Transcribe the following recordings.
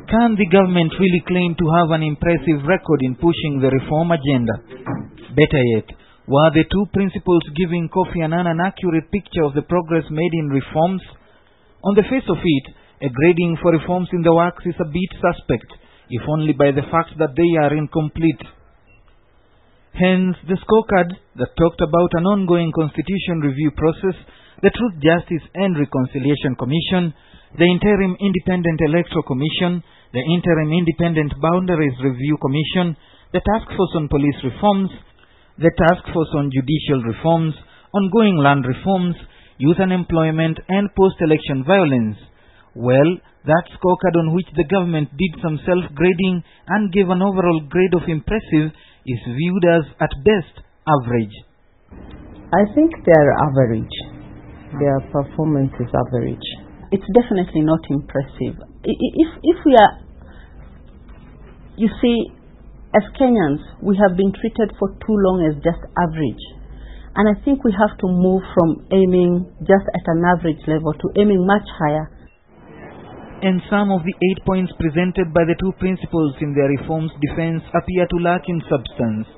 Can the government really claim to have an impressive record in pushing the reform agenda? Better yet, were the two principals giving Kofi Annan an accurate picture of the progress made in reforms? On the face of it, a grading for reforms in the works is a bit suspect, if only by the fact that they are incomplete. Hence, the scorecard that talked about an ongoing constitution review process, the Truth, Justice and Reconciliation Commission, the Interim Independent Electoral Commission, the Interim Independent Boundaries Review Commission, the Task Force on Police Reforms, the Task Force on Judicial Reforms, ongoing land reforms, youth unemployment and post-election violence. Well, that scorecard on which the government did some self-grading and gave an overall grade of impressive is viewed as, at best, average. I think they are average. Their performance is average. It's definitely not impressive. If we are, you see, as Kenyans, we have been treated for too long as just average. And I think we have to move from aiming just at an average level to aiming much higher. And some of the 8 points presented by the two principals in their reforms defense appear to lack in substance.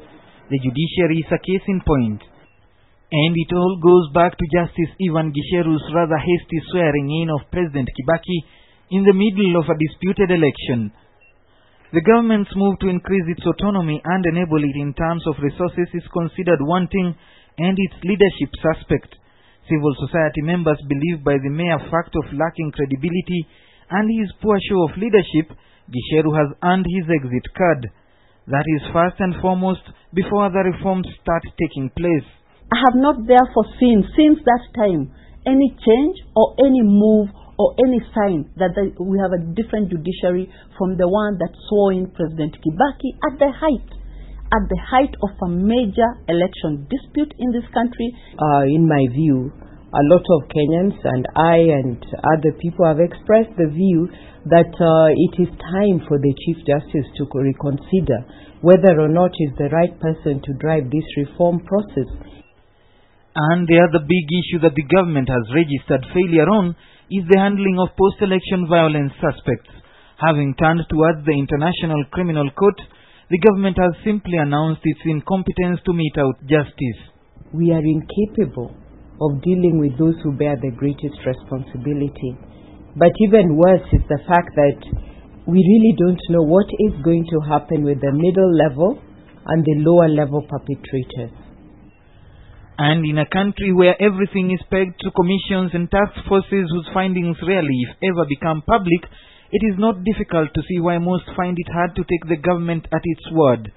The judiciary is a case in point. And it all goes back to Justice Ivan Gisheru's rather hasty swearing in of President Kibaki in the middle of a disputed election. The government's move to increase its autonomy and enable it in terms of resources is considered wanting and its leadership suspect. Civil society members believe by the mere fact of lacking credibility and his poor show of leadership, Gisheru has earned his exit card. That is first and foremost before other reforms start taking place. I have not therefore seen since that time any change or any move or any sign that we have a different judiciary from the one that swore in President Kibaki at the height of a major election dispute in this country. In my view, a lot of Kenyans and I and other people have expressed the view that it is time for the Chief Justice to reconsider whether or not he is the right person to drive this reform process. And the other big issue that the government has registered failure on is the handling of post-election violence suspects. Having turned towards the International Criminal Court, the government has simply announced its incompetence to mete out justice. We are incapable of dealing with those who bear the greatest responsibility. But even worse is the fact that we really don't know what is going to happen with the middle level and the lower level perpetrators. And in a country where everything is pegged to commissions and task forces whose findings rarely, if ever, become public, it is not difficult to see why most find it hard to take the government at its word.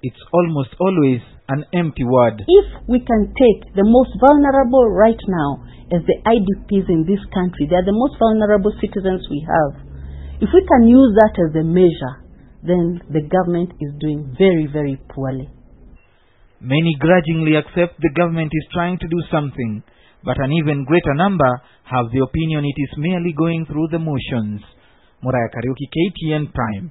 It's almost always an empty word. If we can take the most vulnerable right now as the IDPs in this country, they are the most vulnerable citizens we have. If we can use that as a measure, then the government is doing very, very poorly. Many grudgingly accept the government is trying to do something, but an even greater number have the opinion it is merely going through the motions. Muraya Kariuki, KTN Prime.